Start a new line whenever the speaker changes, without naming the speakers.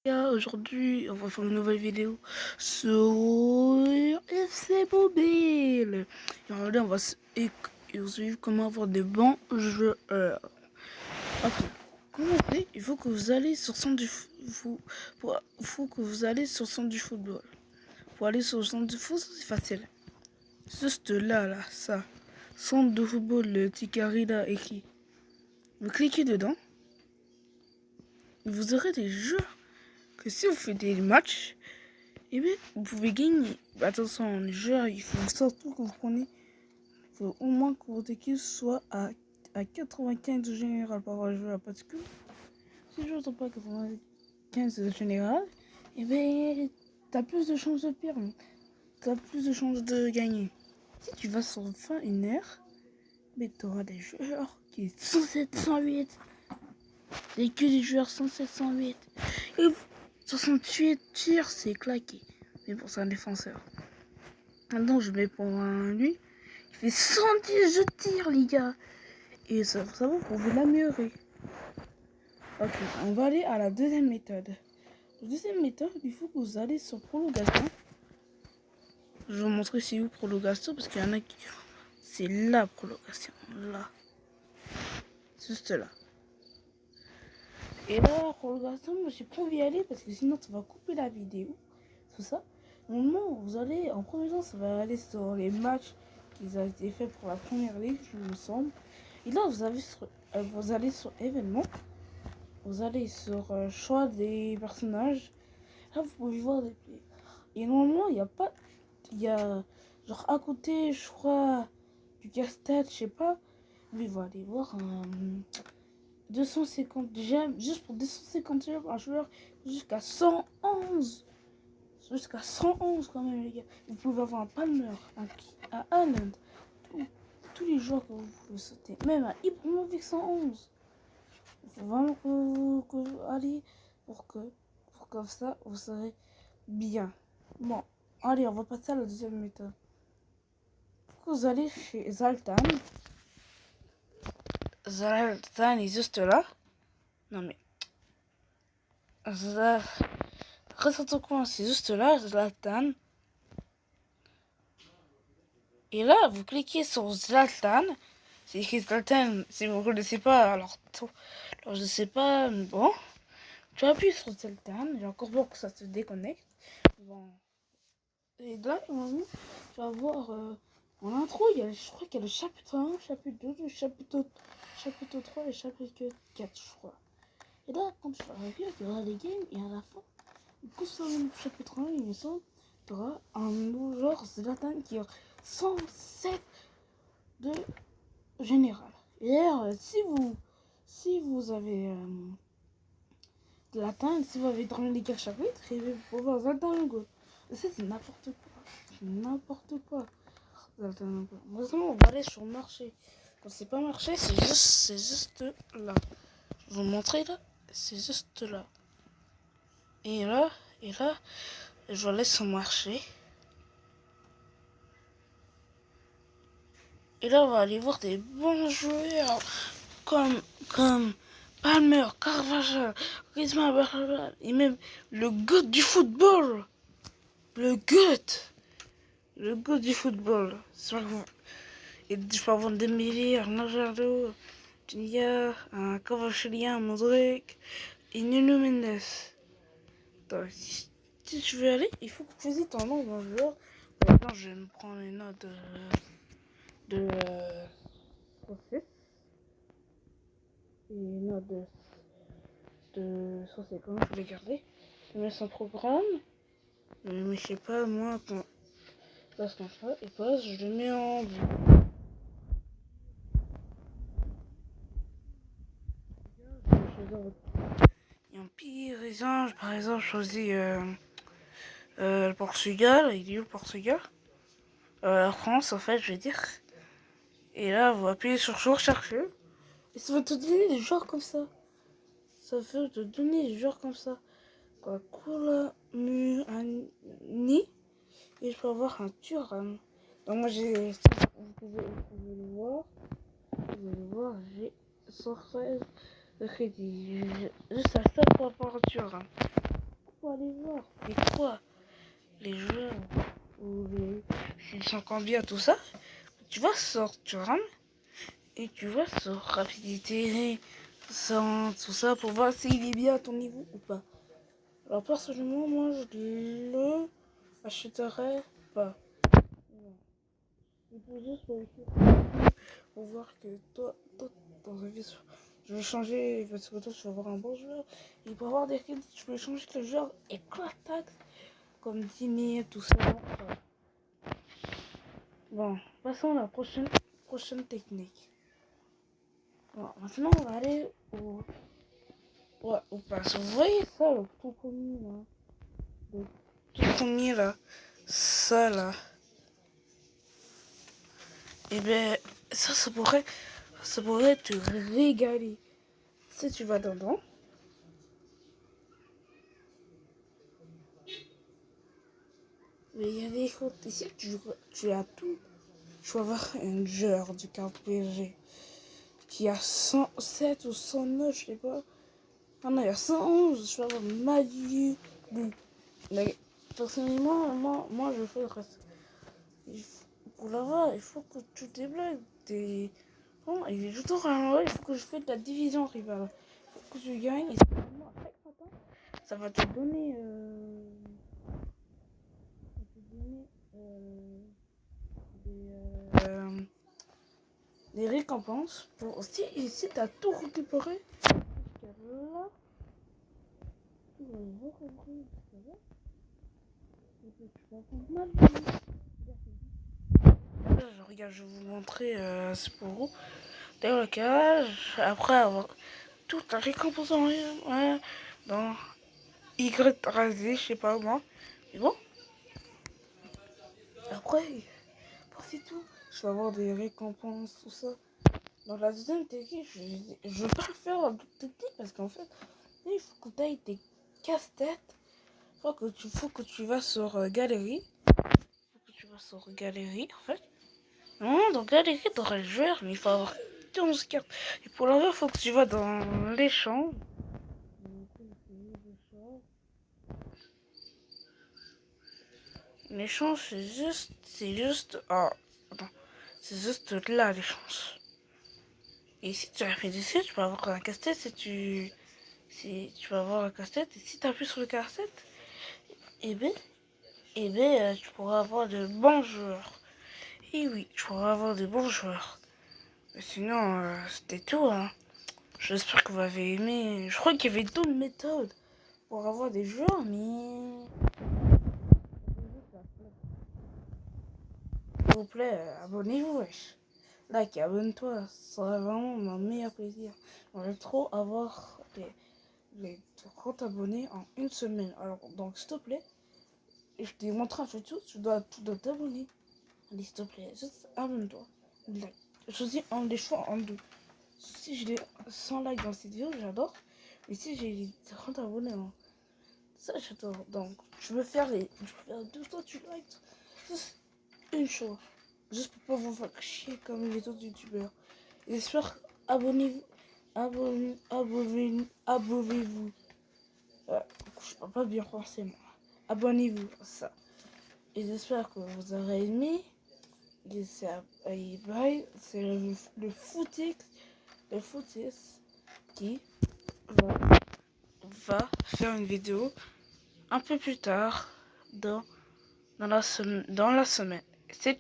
Aujourd'hui, on va faire une nouvelle vidéo sur FC Mobile. Et regardez, on va suivre comment avoir des bons joueurs. Ok. Commencer, il faut que vous allez sur centre du faut que vous allez sur centre du football. Pour aller sur le centre du foot, c'est facile. Juste là, ça. Centre de football, le petit carré là écrit. Vous cliquez dedans. Vous aurez des joueurs que si vous faites des matchs, et bien, vous pouvez gagner. Attention, les joueurs, il faut surtout que vous preniez. Il faut au moins que votre équipe soit à 95 de général par joueur. Parce que si les joueurs ne sont pas à 95 de général, et bien, t'as plus de chances de perdre. T'as plus de chances de gagner. Si tu vas sur fin une heure, mais t'auras des joueurs qui sont 107-108. Et que des joueurs 107-108. Et 68 tirs, c'est claqué. Mais pour c'est un défenseur. Maintenant, je mets pour lui. Il fait 110 jeux de tir, les gars. Et ça, vous pouvez l'améliorer. Ok, on va aller à la deuxième méthode. La deuxième méthode, il faut que vous allez sur prolongation. Je vais vous montrer c'est où prolongation parce qu'il y en a qui. C'est la prolongation. Là. Juste là. Et là, prolongation, moi j'ai pas envie d'y aller parce que sinon ça va couper la vidéo. Tout ça. Normalement, vous allez, en premier temps, ça va aller sur les matchs qui ont été faits pour la première ligue, je me semble. Et là, vous allez sur événements. Vous allez sur choix des personnages. Là, vous pouvez voir des plays. Et normalement, il n'y a pas. Il y a genre à côté, je crois, du casse-tête, je sais pas. Mais vous allez voir 250 gemmes, juste pour 250 gemmes, un joueur jusqu'à 111. Jusqu'à 111 quand même, les gars. Vous pouvez avoir un Palmer, un Haaland, tous les joueurs que vous pouvez sauter. Même un Ibrahimovic 111. Il faut vraiment que vous allez pour comme ça, vous serez bien. Bon, allez, on va passer à la deuxième méthode. Vous allez chez Zlatan. Zlatan est juste là. Non mais... Reste au coin, c'est juste là, Zlatan. Et là, vous cliquez sur Zlatan. C'est écrit Zlatan. Si vous ne connaissez pas, alors je sais pas. Bon, tu appuies sur Zlatan. J'ai encore peur que ça se déconnecte. Bon. Et là, tu vas voir en intro, je crois qu'il y a le chapitre 1, chapitre 2, le chapitre 3 et chapitre 4, je crois. Et là, quand tu vas regarder, il y aura les games et à la fin, du coup, sur le chapitre 1, il me semble, tu auras un nouveau genre Zlatan qui a 107 de général. Et d'ailleurs, si vous avez Zlatan, si vous avez terminé les 4 chapitres, vous pouvez voir Zlatan le goal. Ça, c'est n'importe quoi. N'importe quoi. Maintenant, on va aller sur le marché. Quand c'est pas marché, c'est juste là. Je vais vous montrer là. C'est juste là. Et là, je vais aller sur le marché. Et là, on va aller voir des bons joueurs comme Palmer, Carvajal, Griezmann, Barcelone, et même le GOAT du football. Le GOAT du football. Et je peux avoir des milliers, Najardo, Nia, un Cavachilien, Modric et Nuno Mendes. Donc, si tu veux aller, il faut que tu choisisses ton nom d'un joueur. Maintenant, je vais me prendre une note de process et une note de 150. Je vais garder. Je mets son programme. Mais je sais pas, moi, quand passe comme ça et passe, je le mets en bleu. Et en pire exemple, par exemple, je choisis le Portugal. Il est où le Portugal? La France, en fait, je vais dire. Et là, vous appuyez sur rechercher. Et ça va te donner des joueurs comme ça. Ça va te donner des joueurs comme ça. Quoi, Koulibaly. Et je peux avoir un Thuram. Donc moi, j'ai... Vous pouvez le voir. Vous pouvez le voir, j'ai 113 de crédit. Juste à ça pour avoir un Thuram. pour aller voir c'est quoi les joueurs ou s'ils sont combien, tout ça. Tu vas sur RAM et tu vas sur rapidité, sans tout ça pour voir s'il est bien à ton niveau ou pas. Alors personnellement, moi je le achèterais pas. Il faut juste pour voir que toi dans un vie, je vais changer parce que toi tu vas avoir un bon joueur. Il peut avoir des crédits, je peux changer le joueur et taxe comme dîner, tout ça. Bon, passons à la prochaine technique. Bon, maintenant on va aller au pass. Vous voyez ça, le tout premier là? Le tout premier là, ça là. Et ben, ça pourrait te régaler. Si tu vas dedans, mais il y a des comptes ici, tu as tout. Tu vas voir un joueur du carte PSG qui a 107 ou 109, je sais pas. Ah non, il y a 111, je vais avoir Madu. Mais personnellement, moi je fais le reste. Pour l'avoir, il faut que tu débloques des. Bon, il est toujours à il faut que je fasse de la division rivale. Il faut que tu gagnes. Et ça va te donner. Des récompenses. Pour aussi, ici, tu as tout récupéré. Là, regarde, je vais vous montrer c'est pour vous. D'ailleurs, le cage, après avoir tout la récompense en rien, dans Y rasé, je sais pas moi. Mais bon, après, c'est tout. Je vais avoir des récompenses, tout ça. Dans la deuxième technique, je veux pas faire la technique parce qu'en fait, il faut que tu ailles des casse-têtes. Il faut que tu vas sur galerie. En fait. Non, dans galerie, tu auras le joueur, mais il faut avoir 11 cartes. Et pour l'avoir, il faut que tu vas dans l'échange. L'échange, oh, attends. C'est juste là, l'échange. Et si tu as fait des tu peux avoir un casse-tête tu vas avoir un casse-tête. Et si tu appuies sur le casse-tête, tu pourras avoir de bons joueurs. Et oui, tu pourras avoir de bons joueurs. Mais sinon, c'était tout. Hein. J'espère que vous avez aimé. Je crois qu'il y avait d'autres méthodes pour avoir des joueurs, mais... S'il vous plaît, abonnez-vous, wesh. Like, abonne-toi, ça sera vraiment mon meilleur plaisir. J'aimerais trop avoir les 30 abonnés en une semaine. Alors, donc, s'il te plaît, je te montre un photo, tu dois t'abonner. Allez, s'il te plaît, juste abonne-toi. Like. Je choisis des choix en deux. Si j'ai 100 likes dans cette vidéo, j'adore. Mais si j'ai les 30 abonnés, ça j'adore. Donc, je veux faire 200 likes. Juste une chose. Juste pour pas vous faire chier comme les autres youtubeurs. J'espère, abonnez-vous. Abonnez-vous. Je peux pas bien français, moi. Abonnez-vous, ça. Et j'espère que vous aurez aimé. Et c'est le footix qui va faire une vidéo un peu plus tard dans la semaine. C'est